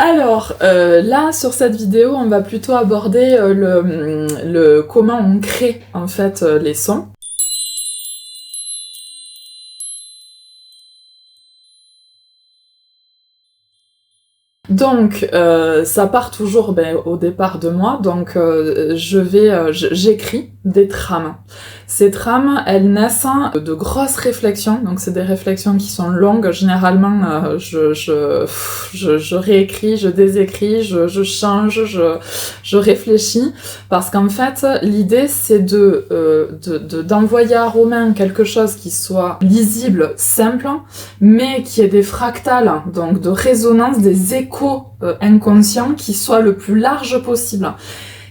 Alors, là, sur cette vidéo, on va plutôt aborder le comment on crée, en fait, les sons. Donc, ça part toujours au départ de moi, donc j'écris des trames. Ces trames, elles naissent de grosses réflexions, donc c'est des réflexions qui sont longues, généralement je réécris, je désécris, je change, je réfléchis, parce qu'en fait, l'idée c'est d'envoyer à Romain quelque chose qui soit lisible, simple, mais qui ait des fractales, donc de résonance, des échos inconscients qui soient le plus large possible.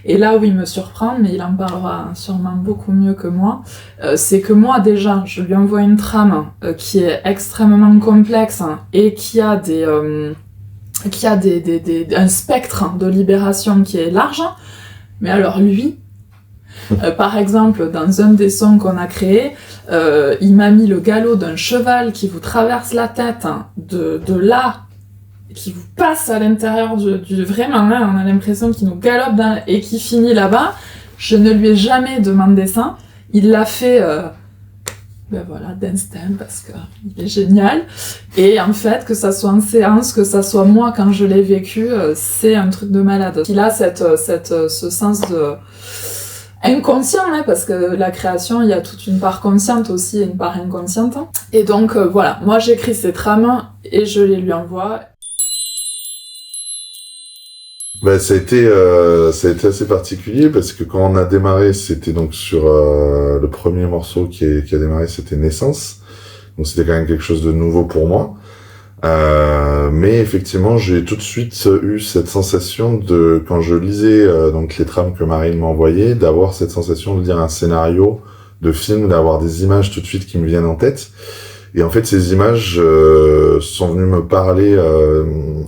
Et là où il me surprend, mais il en parlera sûrement beaucoup mieux que moi, c'est que moi déjà, je lui envoie une trame qui est extrêmement complexe et qui a un spectre de libération qui est large, mais alors lui, par exemple, dans un des sons qu'on a créé, il m'a mis le galop d'un cheval qui vous traverse la tête, de là, qui vous passe à l'intérieur du vraiment, hein, on a l'impression qu'il nous galope et qui finit là-bas. Je ne lui ai jamais demandé ça. Il l'a fait, d'instinct, parce qu'il est génial. Et en fait, que ça soit en séance, que ça soit moi quand je l'ai vécu, c'est un truc de malade. Il a ce sens de inconscient, hein, parce que la création, il y a toute une part consciente aussi et une part inconsciente. Et donc, voilà, moi j'écris ces trames et je les lui envoie. Ça a été assez particulier parce que quand on a démarré, c'était donc sur le premier morceau qui a démarré, c'était Naissance. Donc c'était quand même quelque chose de nouveau pour moi. Mais effectivement, j'ai tout de suite eu cette sensation de, quand je lisais donc les trames que Marine m'a envoyées, d'avoir cette sensation de lire un scénario de film, d'avoir des images tout de suite qui me viennent en tête. Et en fait, ces images sont venues me parler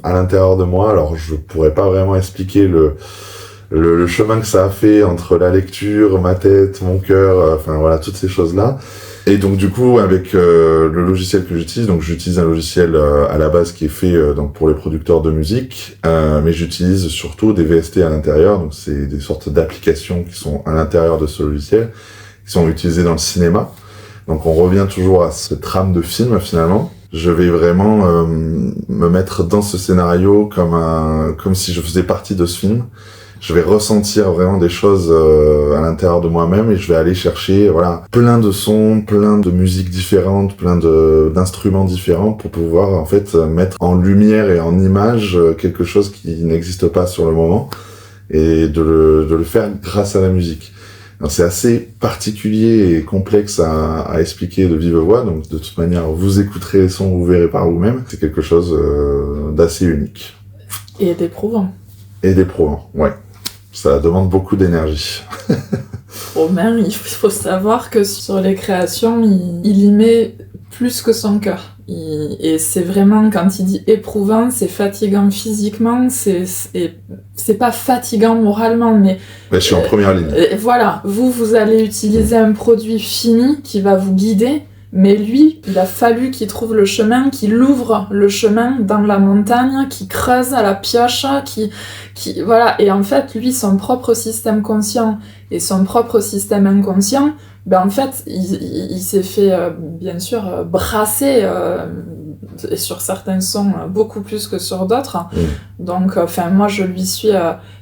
à l'intérieur de moi. Alors, je pourrais pas vraiment expliquer le chemin que ça a fait entre la lecture, ma tête, mon cœur, enfin voilà, toutes ces choses-là. Et donc du coup, avec le logiciel que j'utilise, donc j'utilise un logiciel à la base qui est fait donc pour les producteurs de musique, mais j'utilise surtout des VST à l'intérieur. Donc c'est des sortes d'applications qui sont à l'intérieur de ce logiciel, qui sont utilisées dans le cinéma. Donc on revient toujours à cette trame de film finalement. Je vais vraiment me mettre dans ce scénario comme si je faisais partie de ce film. Je vais ressentir vraiment des choses à l'intérieur de moi-même et je vais aller chercher voilà plein de sons, plein de musiques différentes, plein d'instruments différents pour pouvoir en fait mettre en lumière et en image quelque chose qui n'existe pas sur le moment et de le faire grâce à la musique. Alors c'est assez particulier et complexe à expliquer de vive voix, donc de toute manière vous écouterez les sons, vous verrez par vous-même. C'est quelque chose d'assez unique. Et d'éprouvant. Et d'éprouvant, ouais. Ça demande beaucoup d'énergie. Romain, il faut savoir que sur les créations, il y met plus que son cœur. Et c'est vraiment, quand il dit éprouvant, c'est fatigant physiquement, c'est pas fatigant moralement, mais... Je suis en première ligne. Voilà, vous allez utiliser un produit fini qui va vous guider, mais lui, il a fallu qu'il trouve le chemin, qu'il ouvre le chemin dans la montagne, qu'il creuse à la pioche, voilà. Et en fait, lui, son propre système conscient et son propre système inconscient, en fait, il s'est fait, bien sûr, brasser sur certains sons beaucoup plus que sur d'autres. Donc, moi, je lui suis,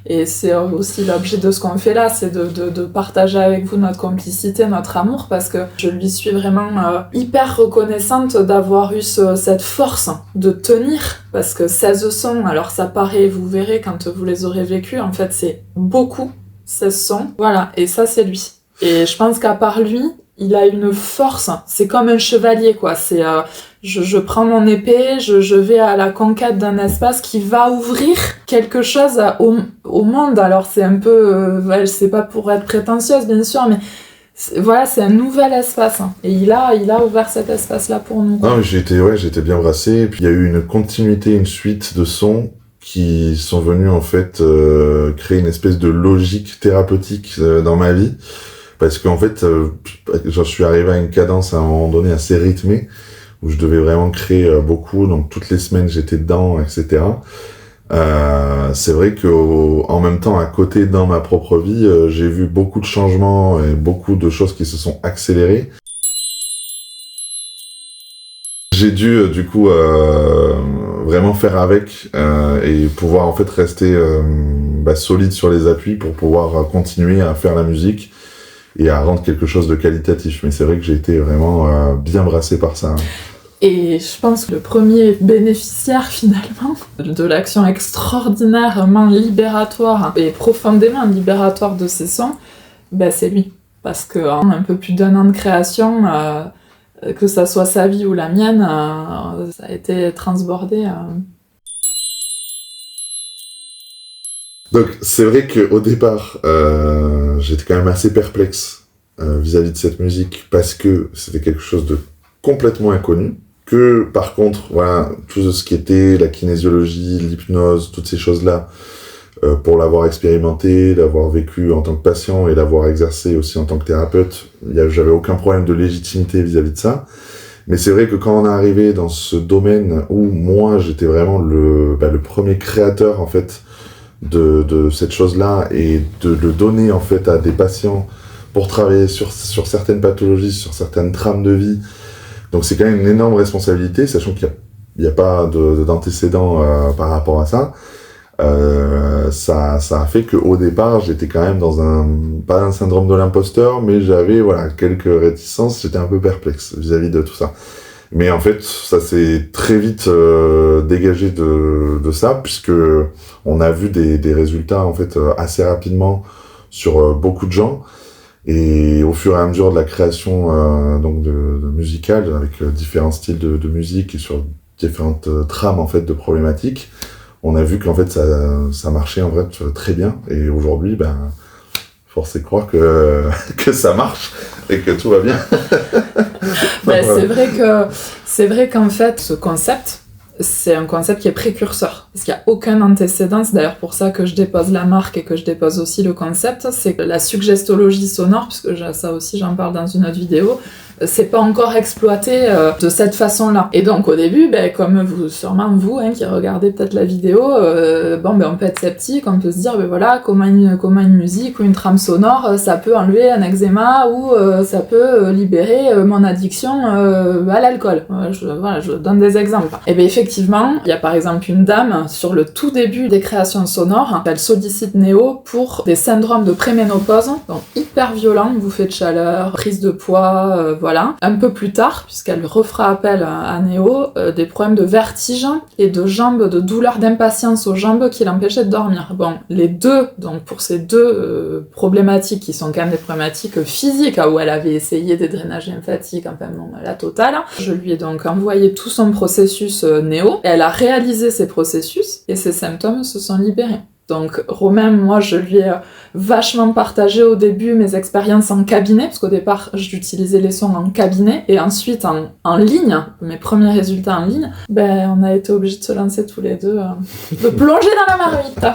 et c'est aussi l'objet de ce qu'on fait là, c'est de partager avec vous notre complicité, notre amour, parce que je lui suis vraiment hyper reconnaissante d'avoir eu cette force de tenir, parce que 16 sons, alors ça paraît, vous verrez quand vous les aurez vécus, en fait, c'est beaucoup, 16 sons, voilà, et ça, c'est lui. Et je pense qu'à part lui, il a une force, c'est comme un chevalier, quoi. C'est, je prends mon épée, je vais à la conquête d'un espace qui va ouvrir quelque chose au monde. Alors c'est un peu, c'est pas pour être prétentieuse, bien sûr, mais voilà, c'est un nouvel espace. Et il a ouvert cet espace-là pour nous. Non, j'ai été bien brassé. Et puis il y a eu une continuité, une suite de sons qui sont venus en fait créer une espèce de logique thérapeutique dans ma vie. Parce qu'en fait, je suis arrivé à une cadence à un moment donné assez rythmée, où je devais vraiment créer beaucoup, donc toutes les semaines j'étais dedans, etc. C'est vrai que en même temps, à côté, dans ma propre vie, j'ai vu beaucoup de changements et beaucoup de choses qui se sont accélérées. J'ai dû du coup vraiment faire avec et pouvoir en fait rester solide sur les appuis pour pouvoir continuer à faire la musique et à rendre quelque chose de qualitatif. Mais c'est vrai que j'ai été vraiment bien brassé par ça. Et je pense que le premier bénéficiaire finalement de l'action extraordinairement libératoire et profondément libératoire de ces sons, c'est lui. Parce qu'en un peu plus d'1 an de création, que ça soit sa vie ou la mienne, ça a été transbordé. Donc c'est vrai qu'au départ, j'étais quand même assez perplexe vis-à-vis de cette musique parce que c'était quelque chose de complètement inconnu. Que par contre, voilà, tout ce qui était la kinésiologie, l'hypnose, toutes ces choses-là, pour l'avoir expérimenté, l'avoir vécu en tant que patient et l'avoir exercé aussi en tant que thérapeute, j'avais aucun problème de légitimité vis-à-vis de ça. Mais c'est vrai que quand on est arrivé dans ce domaine où moi j'étais vraiment le premier créateur en fait de cette chose-là et de le donner en fait à des patients pour travailler sur certaines pathologies, sur certaines trames de vie. Donc c'est quand même une énorme responsabilité, sachant qu'il n'y a pas d'antécédent par rapport à ça. Ça a fait qu'au départ, j'étais quand même pas un syndrome de l'imposteur, mais j'avais quelques réticences, j'étais un peu perplexe vis-à-vis de tout ça. Mais en fait, ça s'est très vite dégagé de ça, puisque on a vu des résultats en fait assez rapidement sur beaucoup de gens. Et au fur et à mesure de la création donc de musicale, avec différents styles de musique et sur différentes trames en fait de problématiques, on a vu qu'en fait ça marchait en fait très bien. Et aujourd'hui, force est de croire que ça marche et que tout va bien. C'est vrai qu'en fait, ce concept, c'est un concept qui est précurseur, parce qu'il n'y a aucun antécédent. C'est d'ailleurs pour ça que je dépose la marque et que je dépose aussi le concept. C'est que la suggestologie sonore, puisque ça aussi j'en parle dans une autre vidéo, c'est pas encore exploité de cette façon-là. Et donc au début, comme sûrement vous qui regardez peut-être la vidéo, on peut être sceptique, on peut se dire comment une musique ou une trame sonore ça peut enlever un eczéma ou ça peut libérer mon addiction à l'alcool. Je donne des exemples. Et effectivement, il y a par exemple une dame sur le tout début des créations sonores, elle sollicite Néo pour des syndromes de préménopause, donc hyper violents, bouffées de chaleur, prise de poids, un peu plus tard, puisqu'elle refera appel à Néo, des problèmes de vertige et de jambes, de douleurs d'impatience aux jambes qui l'empêchaient de dormir. Bon, les deux, donc pour ces deux problématiques qui sont quand même des problématiques physiques, où elle avait essayé des drainages lymphatiques, la totale, je lui ai donc envoyé tout son processus Néo, et elle a réalisé ces processus, et ses symptômes se sont libérés. Donc Romain, moi je lui ai vachement partagé au début mes expériences en cabinet, parce qu'au départ j'utilisais les sons en cabinet, et ensuite en ligne, mes premiers résultats en ligne, on a été obligés de se lancer tous les deux, de plonger dans la marmite.